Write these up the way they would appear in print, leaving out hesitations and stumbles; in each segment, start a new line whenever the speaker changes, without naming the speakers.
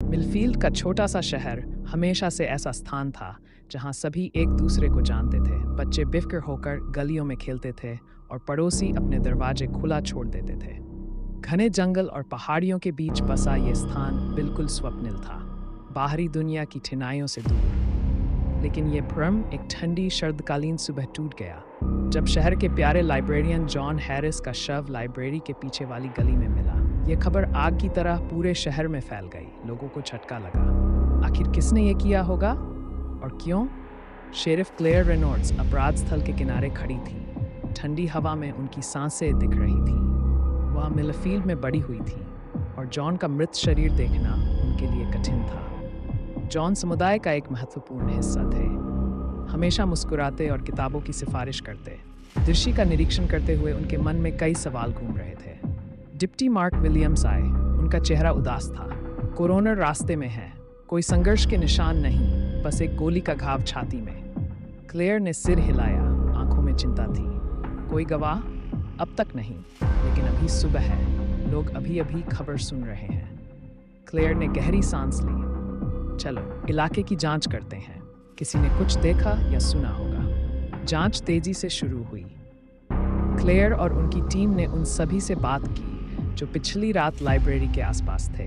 Millfield का छोटा सा शहर हमेशा से ऐसा स्थान था जहां सभी एक दूसरे को जानते थे। बच्चे बेफिक्र होकर गलियों में खेलते थे और पड़ोसी अपने दरवाजे खुला छोड़ देते थे। घने जंगल और पहाड़ियों के बीच बसा ये स्थान बिल्कुल स्वप्निल था, बाहरी दुनिया की ठिनाइयों से दूर। लेकिन ये भ्रम एक ठंडी शरदकालीन सुबह टूट गया जब शहर के प्यारे लाइब्रेरियन जॉन हैरिस का शव लाइब्रेरी के पीछे वाली गली में मिला। ये खबर आग की तरह पूरे शहर में फैल गई। लोगों को झटका लगा, आखिर किसने ये किया होगा और क्यों? शेरिफ क्लेयर रेनॉल्ड्स अपराध स्थल के किनारे खड़ी थी। ठंडी हवा में उनकी सांसें दिख रही थी। वह मिलफील्ड में बड़ी हुई थी और जॉन का मृत शरीर देखना उनके लिए कठिन था। जॉन समुदाय का एक महत्वपूर्ण हिस्सा थे, हमेशा मुस्कुराते और किताबों की सिफारिश करते। दृश्य का निरीक्षण करते हुए उनके मन में कई सवाल घूम रहे थे। डिप्टी मार्क विलियम्स आए। उनका चेहरा उदास था। कोरोनर रास्ते में है, कोई संघर्ष के निशान नहीं, बस एक गोली का घाव छाती में। क्लेयर ने सिर हिलाया, आंखों में चिंता थी। कोई गवाह? अब तक नहीं, लेकिन अभी सुबह है, लोग अभी अभी खबर सुन रहे हैं। क्लेयर ने गहरी सांस ली। चलो इलाके की जांच करते हैं, किसी ने कुछ देखा या सुना होगा। जांच तेजी से शुरू हुई। क्लेयर और उनकी टीम ने उन सभी से बात की जो पिछली रात लाइब्रेरी के आसपास थे।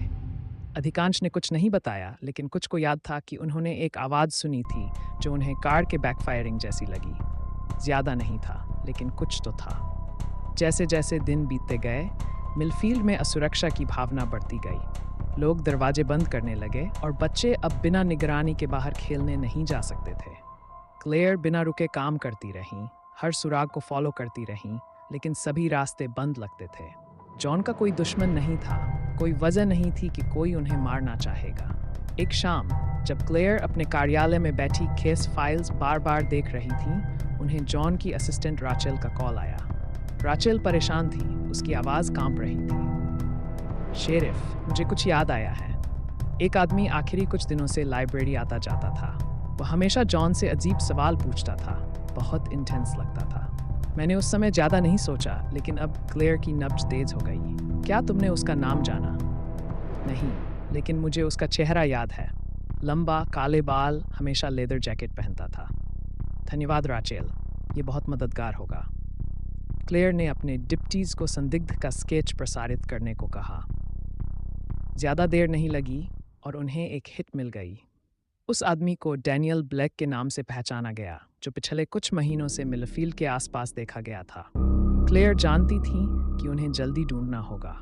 अधिकांश ने कुछ नहीं बताया, लेकिन कुछ को याद था कि उन्होंने एक आवाज़ सुनी थी जो उन्हें कार के बैकफायरिंग जैसी लगी। ज़्यादा नहीं था, लेकिन कुछ तो था। जैसे जैसे दिन बीतते गए, मिलफील्ड में असुरक्षा की भावना बढ़ती गई। लोग दरवाजे बंद करने लगे और बच्चे अब बिना निगरानी के बाहर खेलने नहीं जा सकते थे। क्लेयर बिना रुके काम करती रहीं, हर सुराग को फॉलो करती रहीं, लेकिन सभी रास्ते बंद लगते थे। जॉन का कोई दुश्मन नहीं था, कोई वजह नहीं थी कि कोई उन्हें मारना चाहेगा। एक शाम जब क्लेयर अपने कार्यालय में बैठी केस फाइल्स बार बार देख रही थी, उन्हें जॉन की असिस्टेंट राचेल का कॉल आया। राचेल परेशान थी, उसकी आवाज़ कांप रही थी। शेरिफ, मुझे कुछ याद आया है। एक आदमी आखिरी कुछ दिनों से लाइब्रेरी आता जाता था। वह हमेशा जॉन से अजीब सवाल पूछता था, बहुत इंटेंस लगता था। मैंने उस समय ज़्यादा नहीं सोचा, लेकिन अब क्लेयर की नब्ज तेज हो गई। क्या तुमने उसका नाम जाना? नहीं, लेकिन मुझे उसका चेहरा याद है। लंबा काले बाल, हमेशा लेदर जैकेट पहनता था। धन्यवाद राचेल, ये बहुत मददगार होगा। क्लेयर ने अपने डिप्टीज को संदिग्ध का स्केच प्रसारित करने को कहा। ज़्यादा देर नहीं लगी और उन्हें एक हिट मिल गई। उस आदमी को डैनियल ब्लैक के नाम से पहचाना गया, जो पिछले कुछ महीनों से मिलफील्ड के आसपास देखा गया था। क्लेयर जानती थी कि उन्हें जल्दी ढूंढना होगा।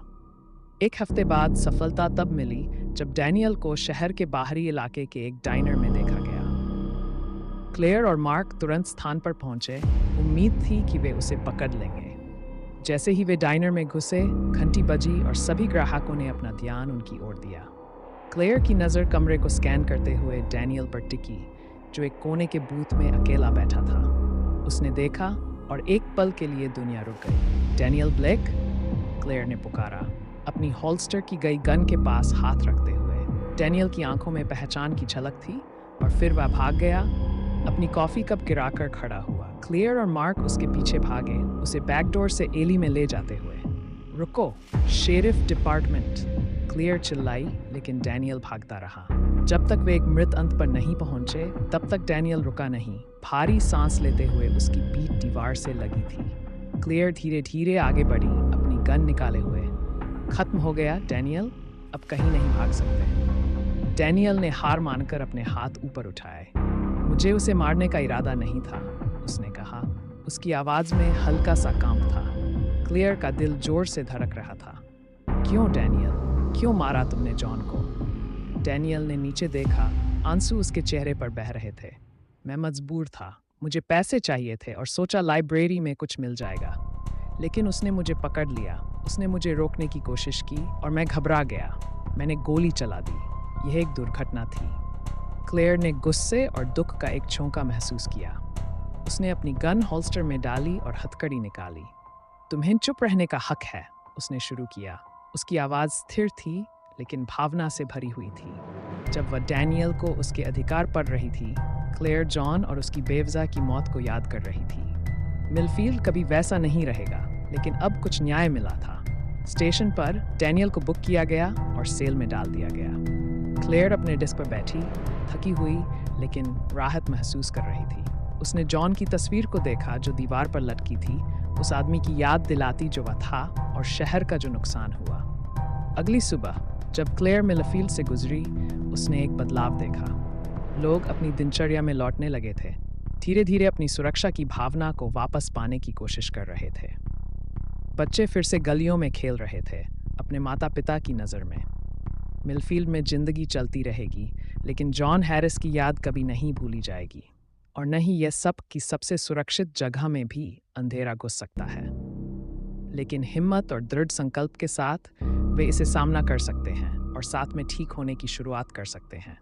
एक हफ्ते बाद सफलता तब मिली जब डैनियल को शहर के बाहरी इलाके के एक डाइनर में देखा गया। क्लेयर और मार्क तुरंत स्थान पर पहुंचे। उम्मीद थी कि वे उसे पकड़ लेंगे। जैसे ही वे डाइनर में घुसे, घंटी बजी और सभी ग्राहकों ने अपना ध्यान उनकी ओर दिया। क्लेयर की नज़र कमरे को स्कैन करते हुए डैनियल पर टिकी, जो एक कोने के बूथ में अकेला बैठा था। उसने देखा और एक पल के लिए दुनिया रुक गई। डैनियल ब्लैक, क्लेयर ने पुकारा, अपनी होल्स्टर की गई गन के पास हाथ रखते हुए। डैनियल की आंखों में पहचान की झलक थी और फिर वह भाग गया, अपनी कॉफ़ी कप गिराकर खड़ा हुआ। क्लेयर और मार्क उसके पीछे भागे, उसे बैकडोर से एली में ले जाते हुए। रुको, शेरिफ डिपार्टमेंट, क्लेयर चिल्लाई, लेकिन डैनियल भागता रहा। जब तक वे एक मृत अंत पर नहीं पहुंचे, तब तक डैनियल रुका नहीं। भारी सांस लेते हुए उसकी पीठ दीवार से लगी थी। क्लेयर धीरे धीरे आगे बढ़ी, अपनी गन निकाले हुए। खत्म हो गया डैनियल, अब कहीं नहीं भाग सकते। डैनियल ने हार मानकर अपने हाथ ऊपर उठाए। मुझे उसे मारने का इरादा नहीं था, उसने कहा। उसकी आवाज़ में हल्का सा कांप था। क्लेयर का दिल जोर से धड़क रहा था। क्यों डैनियल, क्यों मारा तुमने जॉन को? डैनियल ने नीचे देखा, आंसू उसके चेहरे पर बह रहे थे। मैं मजबूर था, मुझे पैसे चाहिए थे और सोचा लाइब्रेरी में कुछ मिल जाएगा। लेकिन उसने मुझे पकड़ लिया, उसने मुझे रोकने की कोशिश की और मैं घबरा गया। मैंने गोली चला दी। यह एक दुर्घटना थी। क्लेयर ने गुस्से और दुख का एक झोंका महसूस किया। उसने अपनी गन होल्स्टर में डाली और हथकड़ी निकाली। तुम्हें चुप रहने का हक है, उसने शुरू किया। उसकी आवाज़ स्थिर थी, लेकिन भावना से भरी हुई थी। जब वह डैनियल को उसके अधिकार पढ़ रही थी, क्लेयर जॉन और उसकी बेवजह की मौत को याद कर रही थी। मिलफील्ड कभी वैसा नहीं रहेगा, लेकिन अब कुछ न्याय मिला था। स्टेशन पर डैनियल को बुक किया गया और सेल में डाल दिया गया। क्लेयर अपने डेस्क पर बैठी, थकी हुई लेकिन राहत महसूस कर रही थी। उसने जॉन की तस्वीर को देखा जो दीवार पर लटकी थी, उस आदमी की याद दिलाती जो वह था और शहर का जो नुकसान हुआ। अगली सुबह जब क्लेयर मिलफील्ड से गुजरी, उसने एक बदलाव देखा। लोग अपनी दिनचर्या में लौटने लगे थे, धीरे धीरे अपनी सुरक्षा की भावना को वापस पाने की कोशिश कर रहे थे। बच्चे फिर से गलियों में खेल रहे थे, अपने माता पिता की नज़र में। मिलफील्ड में जिंदगी चलती रहेगी, लेकिन जॉन हैरिस की याद कभी नहीं भूली जाएगी, और न ही यह सब की सबसे सुरक्षित जगह में भी अंधेरा घुस सकता है। लेकिन हिम्मत और दृढ़ संकल्प के साथ वे इसे सामना कर सकते हैं और साथ में ठीक होने की शुरुआत कर सकते हैं।